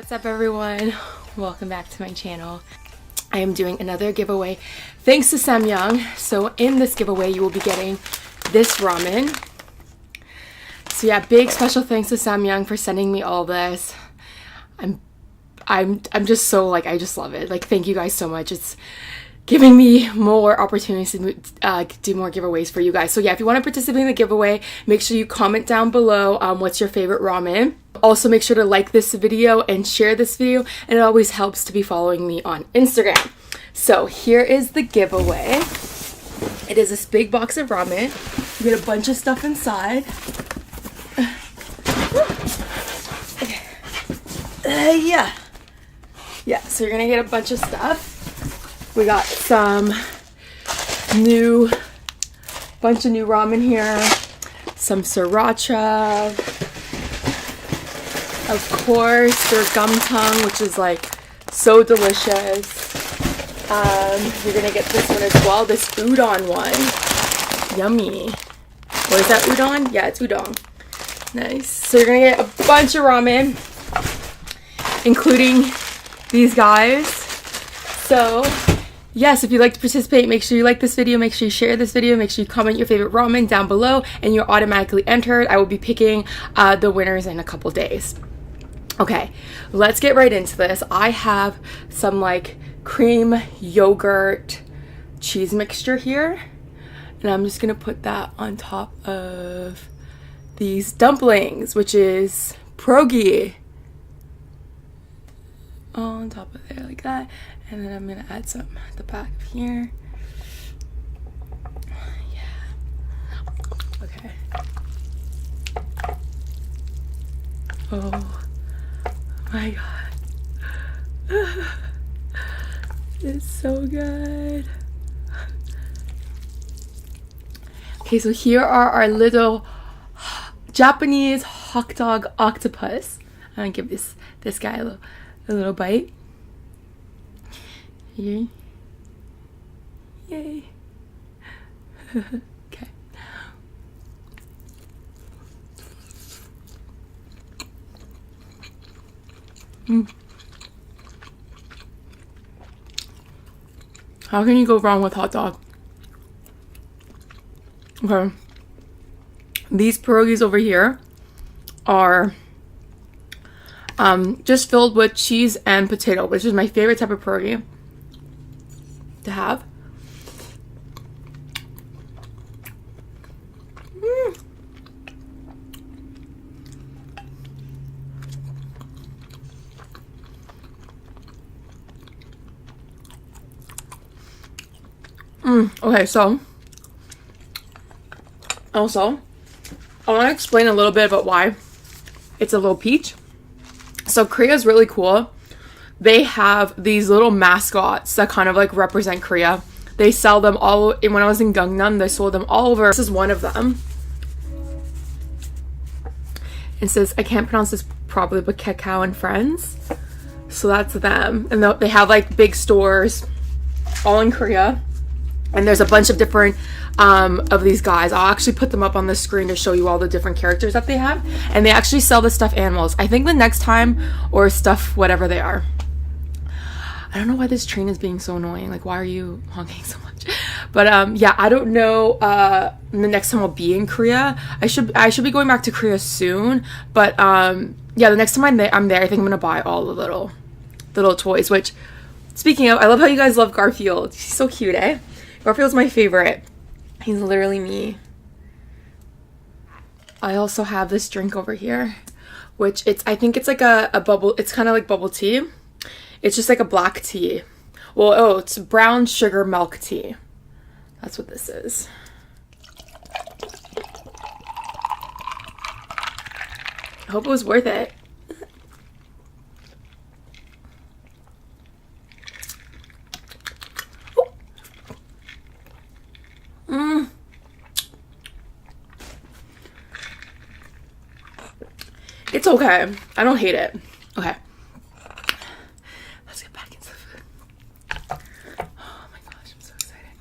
What's up everyone? Welcome back to my channel. I am doing another giveaway thanks to Samyang. So in this giveaway you will be getting this ramen. So yeah, big special thanks to Samyang for sending me all this. I'm just so like, I just love it. Like, thank you guys so much. It's giving me more opportunities to do more giveaways for you guys. So yeah, if you want to participate in the giveaway, make sure you comment down below what's your favorite ramen. Also make sure to like this video and share this video, and it always helps to be following me on Instagram. So here is the giveaway. It is this big box of ramen. You get a bunch of stuff inside. Yeah, so you're gonna get a bunch of stuff. We got some bunch of new ramen here, some sriracha, of course their gum tongue, which is like so delicious. You're gonna get this one as well, this udon one. Yummy. What is that, udon? Yeah, it's udon. Nice. So you're gonna get a bunch of ramen, including these guys. So yes, if you'd like to participate, make sure you like this video, make sure you share this video, make sure you comment your favorite ramen down below, and you're automatically entered. I will be picking the winners in a couple days. Okay, let's get right into this. I have some like cream yogurt cheese mixture here, and I'm just gonna put that on top of these dumplings, which is pierogi, on top of there like that. And then I'm gonna add some at the back of here. Yeah. Okay. Oh my god. It's so good. Okay, so here are our little Japanese hot dog octopus. I'm gonna give this guy a little bite. Yay. Yay. Okay. How can you go wrong with hot dog? Okay. These pierogies over here are just filled with cheese and potato, which is my favorite type of pierogi to have. Okay, so also I want to explain a little bit about why it's a little peach. So Korea is really cool. They have these little mascots that kind of like represent Korea. They sell them all. When I was in Gangnam, they sold them all over. This is one of them. It says, I can't pronounce this properly, but Kakao and Friends. So that's them. And they have like big stores all in Korea. And there's a bunch of different of these guys. I'll actually put them up on the screen to show you all the different characters that they have. And they actually sell the stuffed animals. I think the next time, or stuff, whatever they are. I don't know why this train is being so annoying. Like, why are you honking so much? But yeah, I don't know the next time I'll be in Korea. I should be going back to Korea soon. But yeah, the next time I'm there, I think I'm gonna buy all the little toys. Which, speaking of, I love how you guys love Garfield. He's so cute, eh? Garfield's my favorite. He's literally me. I also have this drink over here, which I think it's like a bubble. It's kind of like bubble tea. It's just like a black tea. Well, oh, it's brown sugar milk tea. That's what this is. I hope it was worth it. It's okay. I don't hate it. Okay. Let's get back into the food. Oh my gosh, I'm so excited.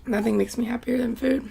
Nothing makes me happier than food.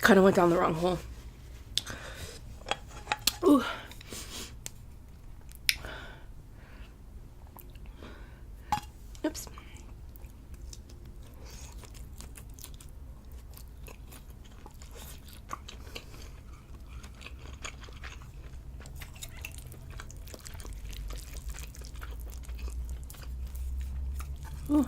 Kind of went down the wrong hole. Ooh. Oops. Ooh.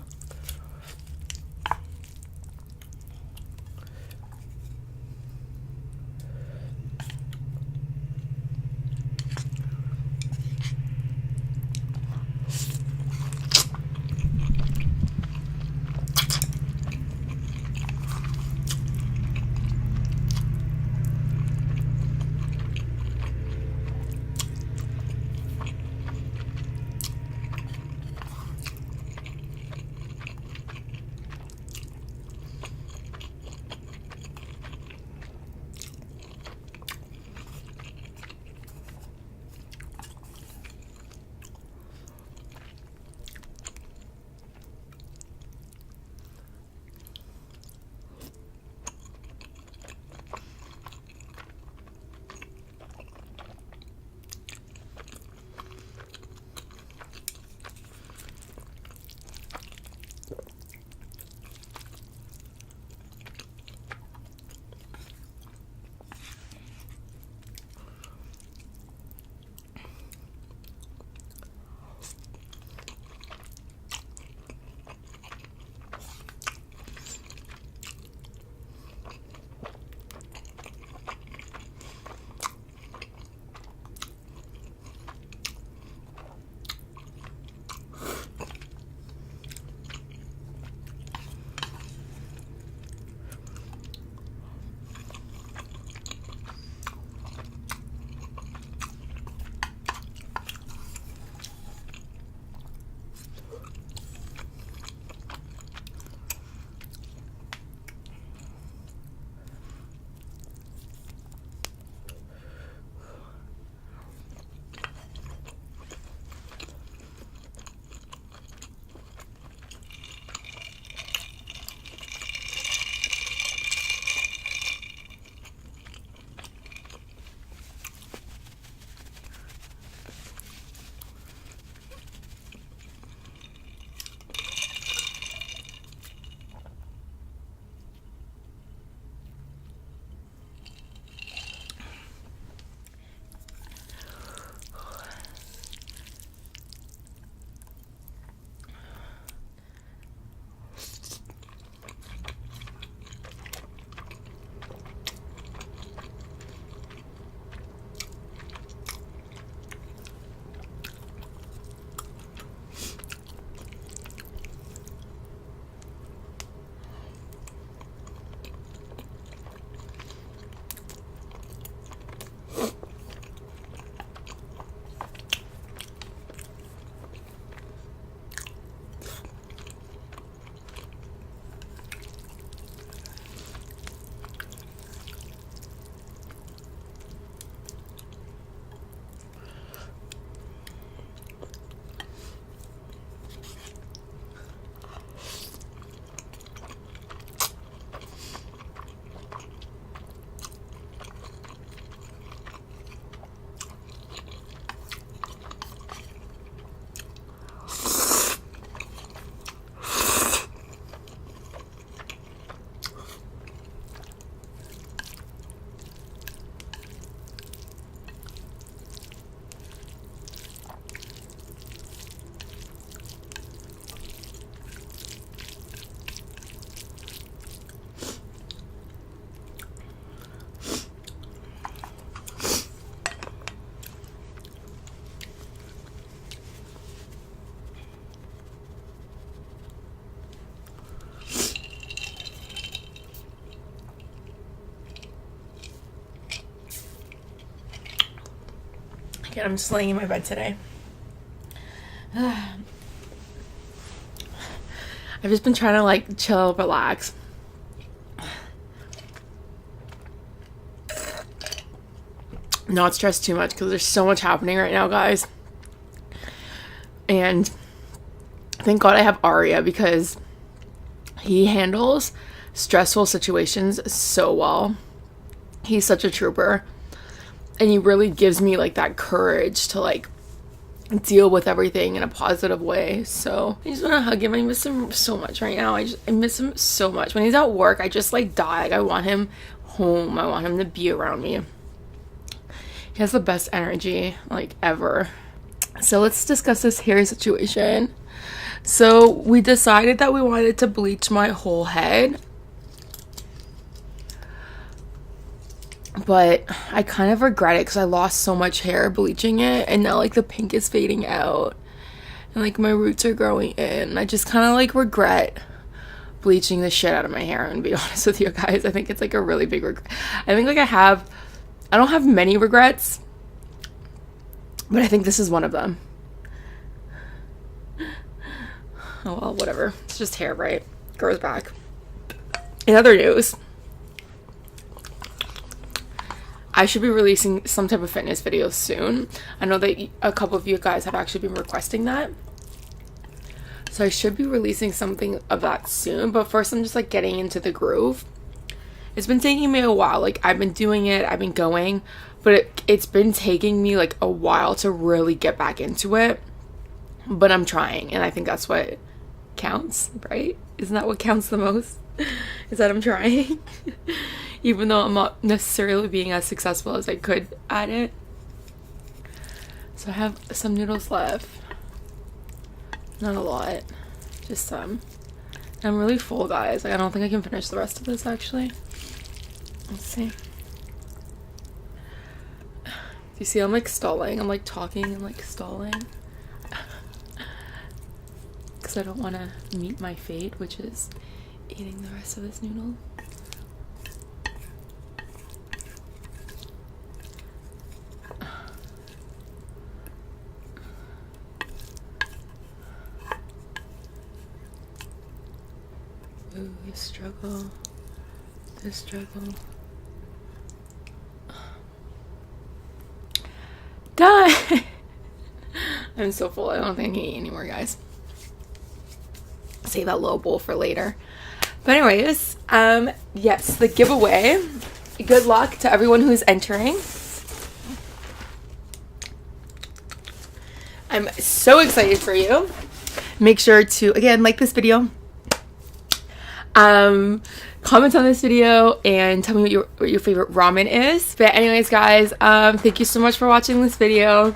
Okay, I'm just laying in my bed today. I've just been trying to like chill, relax. Not stress too much because there's so much happening right now, guys. And thank God I have Arya because he handles stressful situations so well. He's such a trooper. And he really gives me like that courage to like deal with everything in a positive way. So I just want to hug him. I miss him so much right now. I miss him so much. When he's at work, I just like die. Like, I want him home. I want him to be around me. He has the best energy like ever. So let's discuss this hair situation. So we decided that we wanted to bleach my whole head. But I kind of regret it because I lost so much hair bleaching it, and now like the pink is fading out and like my roots are growing in. I just kind of like regret bleaching the shit out of my hair, and to be honest with you guys, I think it's like a really big regret. I think like I don't have many regrets, but I think this is one of them. Oh well, whatever. It's just hair, right? Grows back. In other news, I should be releasing some type of fitness video soon. I know that a couple of you guys have actually been requesting that. So I should be releasing something of that soon. But first, I'm just like getting into the groove. It's been taking me a while. Like, I've been doing it, I've been going, but it's been taking me like a while to really get back into it. But I'm trying, and I think that's what counts, right? Isn't that what counts the most? Is that I'm trying? Even though I'm not necessarily being as successful as I could at it. So I have some noodles left. Not a lot, just some. I'm really full, guys. Like, I don't think I can finish the rest of this actually. Let's see. Do you see I'm like stalling? I'm like talking and like stalling. Because I don't want to meet my fate, which is eating the rest of this noodle. Ooh, the struggle. The struggle. Done! I'm so full. I don't think I can eat anymore, guys. Save that little bowl for later. But anyways, yes, the giveaway. Good luck to everyone who's entering. I'm so excited for you. Make sure to, again, like this video. Comment on this video and tell me what your favorite ramen is. But anyways, guys, thank you so much for watching this video.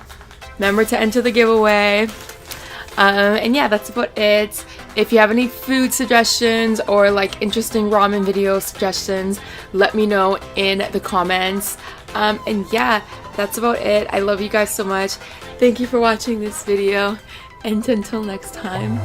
Remember to enter the giveaway. And yeah, that's about it. If you have any food suggestions or like interesting ramen video suggestions, let me know in the comments. And yeah, that's about it. I love you guys so much. Thank you for watching this video, and until next time.